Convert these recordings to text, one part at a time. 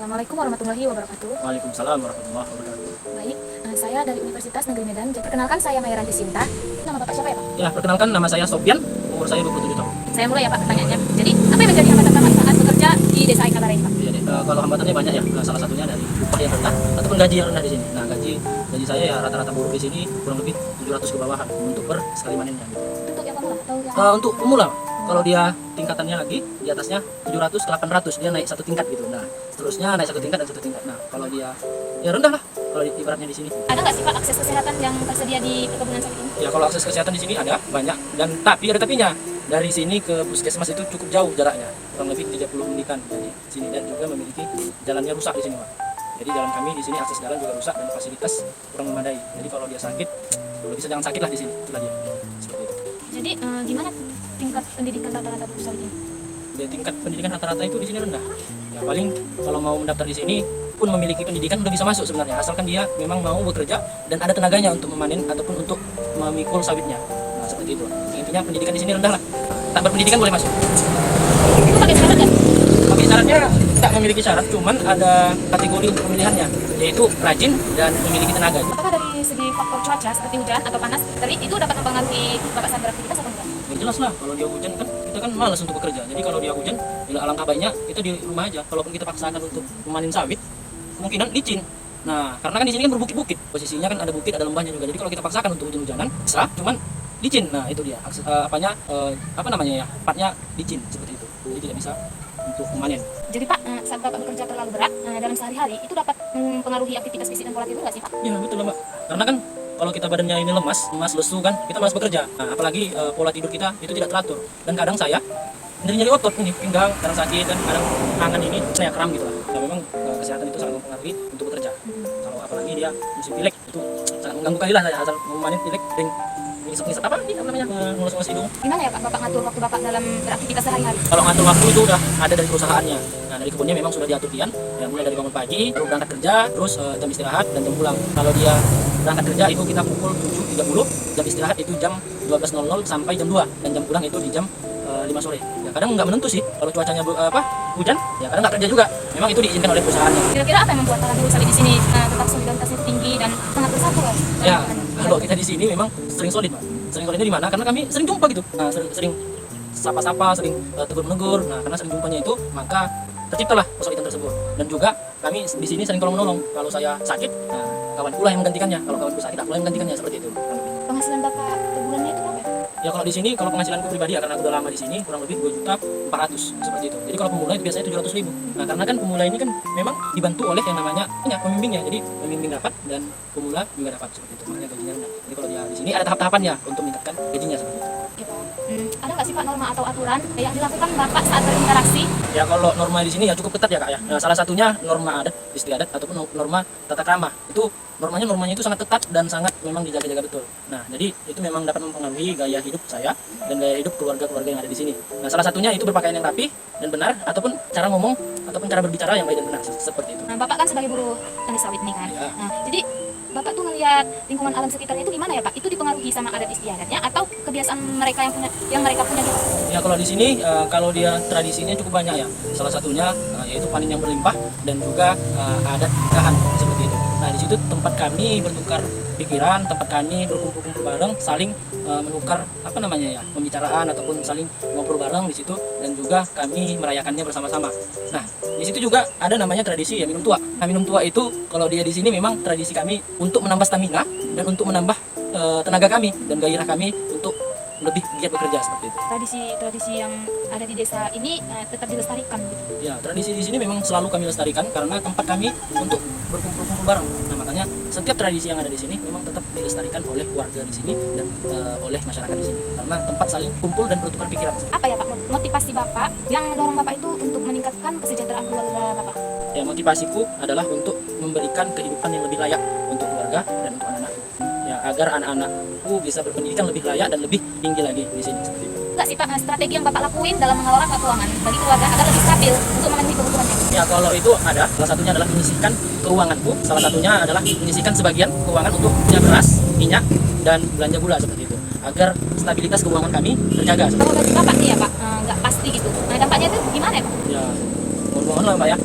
Assalamualaikum warahmatullahi wabarakatuh. Waalaikumsalam warahmatullahi wabarakatuh. Baik, saya dari Universitas Negeri Medan. Perkenalkan, saya Mayranti Sinta. Nama Bapak siapa ya, Pak? Ya, perkenalkan, nama saya Sofyan, umur saya 27 tahun. Saya mulai ya, Pak, pertanyaannya. Jadi, apa yang menjadi hambatan Bapak saat bekerja di Desa Aikabara ini, Pak? Jadi, kalau hambatannya banyak ya. Salah satunya dari upah yang rendah ataupun gaji yang rendah di sini. Nah, gaji saya ya rata-rata buruh di sini kurang lebih 700 ke bawahan untuk per sekali manennya. Untuk yang pemula atau yang Untuk pemula, kalau dia tingkatannya lagi di atasnya 700 ke 800, dia naik satu tingkat gitu. Nah, seterusnya naik satu tingkat dan satu tingkat. Nah, kalau dia ya rendah lah kalau ibaratnya di sini. ada nggak sih, Pak, akses kesehatan yang tersedia di perkebunan sawit ini? Ya, kalau akses kesehatan di sini ada banyak, dan tapi ada tapinya. Dari sini ke puskesmas itu cukup jauh jaraknya, kurang lebih 30 menitan dari sini, dan juga memiliki jalannya rusak di sini, Pak. Jadi jalan kami di sini, akses jalan juga rusak dan fasilitas kurang memadai. Jadi kalau dia sakit, kalau bisa jangan sakit lah di sini, itulah dia. Seperti itu. Jadi, gimana tingkat pendidikan rata-rata buruh sawit ini? Dan tingkat pendidikan rata-rata itu di sini rendah. Ya paling kalau mau mendaftar di sini pun memiliki pendidikan udah bisa masuk sebenarnya, asalkan dia memang mau bekerja dan ada tenaganya untuk memanen ataupun untuk memikul sawitnya. Nah, seperti itu. Intinya pendidikan di sini rendah lah. Tak berpendidikan boleh masuk. Itu pakai syarat nggak? Pakai syaratnya tak memiliki syarat, cuman ada kategori untuk pemilihannya, yaitu rajin dan memiliki tenaga. Apakah dari segi faktor cuaca seperti hujan atau panas, terik itu dapat mempengaruhi Bapak saat beraktivitas atau enggak? Ya jelas lah, kalau dia hujan kan kita kan malas untuk bekerja. Jadi kalau dia hujan, ya alangkah baiknya kita di rumah aja. Kalaupun kita paksakan untuk memanen sawit, kemungkinan licin. Nah, karena kan di sini kan berbukit-bukit, posisinya kan ada bukit, ada lembahnya juga. Jadi kalau kita paksakan untuk hujan-hujanan, serah, cuman licin. Nah, itu dia. Partnya licin seperti itu. Jadi tidak bisa untuk memanen. Jadi, Pak, saat Bapak bekerja terlalu berat dalam sehari-hari, itu dapat mempengaruhi aktivitas fisik dan pola tidur nggak sih, Pak? Ya betul lah, Mbak. Karena kan kalau kita badannya ini lemas lesu kan, kita malas bekerja. Nah, apalagi pola tidur kita itu tidak teratur. Dan kadang saya nyeri otot ini, pinggang, kadang sakit, dan kadang tangan ini saya kram gitu lah. Nah, memang kesehatan itu sangat mempengaruhi untuk bekerja. Kalau apalagi dia musim pilek, itu sangat mengganggu kali lah saya asal memanen pilek, ngisep-ngisep apa namanya, ngulus-ngulus hidung. Gimana ya, Pak, Bapak ngatur waktu Bapak dalam beraktivitas sehari-hari? Kalau ngatur waktu itu udah ada dari perusahaannya. Nah, dari kebunnya memang sudah diatur Dian. Ya, mulai dari bangun pagi, terus berangkat kerja, terus jam istirahat dan jam pulang. Kalau dia berangkat kerja itu kita pukul 7.30, jam istirahat itu jam 12.00 sampai jam 2, dan jam pulang itu di jam 5 sore. Ya kadang nggak menentu sih, kalau cuacanya hujan, ya kadang nggak kerja juga. Memang itu diizinkan oleh perusahaannya. Kira-kira apa yang membuat para buruh sawit di sini tetap solidaritasnya tinggi dan sangat bersatu, Pak? Ya, kalau kita di sini memang sering solid, Pak. Sering solidnya di mana? Karena kami sering jumpa gitu. Nah, sering sapa-sapa, sering tegur-menegur. Nah, karena sering jumpanya itu, maka terciptalah kesulitan tersebut. Dan juga kami di sini sering tolong-menolong. Kalau saya sakit, nah, kawan pula yang menggantikannya. Kalau kawanku sakit, aku yang menggantikannya, seperti itu. Penghasilan Bapak per bulannya itu berapa ya? Ya kalau di sini, kalau penghasilanku pribadi ya, karena aku udah lama di sini, kurang lebih 2.400.000 seperti itu. Jadi kalau pemula itu biasanya 700.000. Nah, karena kan pemula ini kan memang dibantu oleh yang namanya pembimbingnya. Jadi pembimbing dapat dan pemula juga dapat, seperti itu. Makanya gajinya rendah. Jadi kalau dia di sini ada tahap-tahapannya untuk meningkatkan gajinya, seperti itu. Oke, Pak. Ada nggak sih, Pak, norma atau aturan yang dilakukan Bapak saat berinteraksi? Ya kalau norma di sini ya cukup ketat ya, Kak ya. Nah, salah satunya norma adat istiadat ataupun norma tata krama. Itu normanya itu sangat ketat dan sangat memang dijaga-jaga betul. Nah, jadi itu memang dapat mempengaruhi gaya hidup saya dan gaya hidup keluarga-keluarga yang ada di sini. Nah, salah satunya itu berpakaian yang rapi dan benar, ataupun cara ngomong ataupun cara berbicara yang baik dan benar, seperti itu. Nah, Bapak kan sebagai buruh tani sawit nih kan. Ya. Nah, jadi Bapak tuh ngelihat lingkungan alam sekitarnya itu gimana ya, Pak? Itu dipengaruhi sama adat istiadatnya atau kebiasaan mereka yang mereka punya juga? Ya kalau di sini kalau dia tradisinya cukup banyak ya. Salah satunya yaitu panen yang berlimpah dan juga adat nikahan, seperti itu. Nah, di situ tempat kami bertukar pikiran, tempat kami berkumpul-kumpul bareng, saling menukar pembicaraan ataupun saling ngobrol bareng di situ, dan juga kami merayakannya bersama-sama. Nah, di situ juga ada namanya tradisi ya minum tua. Nah, minum tua itu kalau dia di sini memang tradisi kami untuk menambah stamina dan untuk menambah tenaga kami dan gairah kami untuk lebih giat bekerja, seperti itu. Tradisi yang ada di desa ini tetap dilestarikan gitu. Ya, tradisi di sini memang selalu kami lestarikan karena tempat kami untuk berkumpul-kumpul bareng. Nah, makanya setiap tradisi yang ada di sini memang tetap dilestarikan oleh warga di sini dan oleh masyarakat di sini. Karena tempat saling kumpul dan bertukar pikiran. Apa ya, Pak, motivasi Bapak yang mendorong Bapak itu untuk meningkatkan kesejahteraan keluarga Bapak? Ya, motivasiku adalah untuk memberikan kehidupan yang lebih layak untuk keluarga dan untuk anak-anakku. Ya, agar anak-anakku bisa berpendidikan lebih layak dan lebih tinggi lagi di sini, seperti itu. Enggak sih, Pak, strategi yang Bapak lakuin dalam mengelola keuangan bagi keluarga agar lebih stabil untuk memenuhi kebutuhannya? Ya, kalau itu ada, salah satunya adalah menyisihkan keuanganku. Salah satunya adalah menyisihkan sebagian keuangan untuk belanja beras, minyak, dan belanja gula, seperti itu. Agar stabilitas keuangan kami terjaga. Kalau gaji Bapak nih ya, Pak, nggak pasti gitu. Nah, dampaknya itu gimana ya, Pak? Ya, mohon lah, Mbak ya.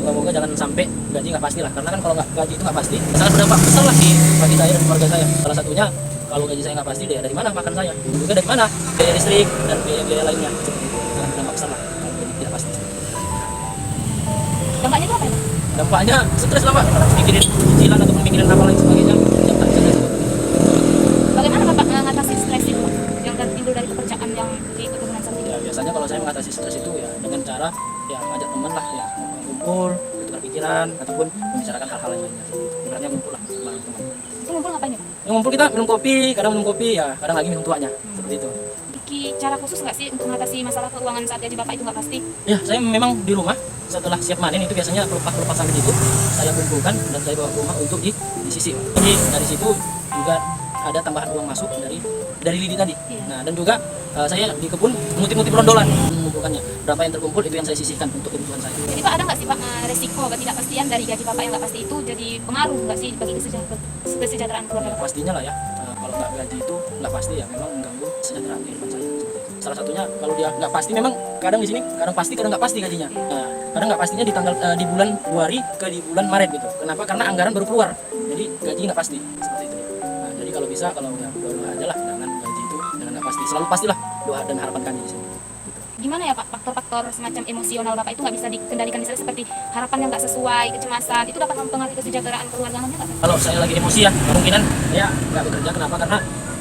moga-moga jangan sampai gaji nggak pasti lah, karena kan kalau nggak gaji itu nggak pasti sangat berdampak besar lah sih bagi saya dan keluarga saya. Salah satunya kalau gaji saya nggak pasti, dari mana makan saya, juga dari mana biaya listrik dan biaya lainnya, seperti itu sangat berdampak besar lah kalau gaji tidak pasti. Dampaknya itu apa ya? Dampaknya stres lah Pak, mikirin cicilan atau mikirin apa lain sebagainya, yang tak stres. Bagaimana Bapak mengatasi stres itu yang timbul dari pekerjaan yang di perkebunan sawit ini? Ya biasanya kalau saya mengatasi stres itu ya dengan cara ya ngajak teman lah, ya kumpul, bertukar pikiran ataupun membicarakan hal-hal yang lainnya. Ibaratnya ngumpul lah bareng teman. Itu ngumpul ngapain ya Pak? Ya, ngumpul kita minum kopi, kadang minum kopi ya, kadang lagi minum tuanya, seperti itu. Memiliki cara khusus nggak sih untuk mengatasi masalah keuangan saat gaji Bapak itu nggak pasti? Ya saya memang di rumah setelah siap panen itu biasanya pelupak-pelupak sawit itu saya kumpulkan dan saya bawa ke rumah untuk disisik. Jadi dari situ juga ada tambahan uang masuk dari lidi tadi. Iya. Nah dan juga saya di kebun ngutip-ngutip rondolan mengumpulkannya. Berapa yang terkumpul itu yang saya sisihkan untuk kebutuhan saya. Jadi Pak, ada nggak sih Pak resiko ketidakpastian dari gaji Bapak yang nggak pasti itu jadi pengaruh nggak sih bagi kesejahteraan keluarga Ya, Bapak? pastinya lah ya. Kalau nggak gaji itu nggak pasti ya, memang mengganggu kesejahteraan kehidupan saya. Seperti itu. Salah satunya kalau dia nggak pasti, memang kadang di sini kadang pasti kadang nggak pasti gajinya. Nah, kadang nggak pastinya di bulan Februari ke di bulan Maret gitu. Kenapa? Karena anggaran baru keluar, jadi gaji nggak pasti seperti itu. Nah, jadi kalau bisa kalau ya doa aja lah dengan gaji itu dengan nggak pasti. Selalu pastilah doa dan harapan kami di sini. Gimana ya Pak, faktor-faktor semacam emosional Bapak itu nggak bisa dikendalikan, misalnya seperti harapan yang nggak sesuai, kecemasan, itu dapat mempengaruhi kesejahteraan keluarga Anda nggak Pak? Kalau saya lagi emosi ya, kemungkinan saya nggak bekerja. Kenapa? Karena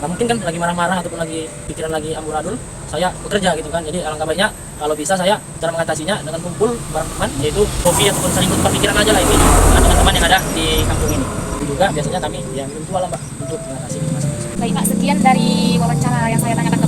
mungkin kan lagi marah-marah ataupun lagi pikiran lagi amburadul, saya bekerja gitu kan. Jadi alangkah baiknya kalau bisa saya cara mengatasinya dengan kumpul bareng teman, yaitu kopi ataupun saling bertukar pikiran aja lah itu dengan teman-teman yang ada di kampung ini. Itu juga biasanya kami yang minum tua lah Mbak untuk mengatasi masalah. Baik Pak, sekian dari wawancara yang saya tanyakan ke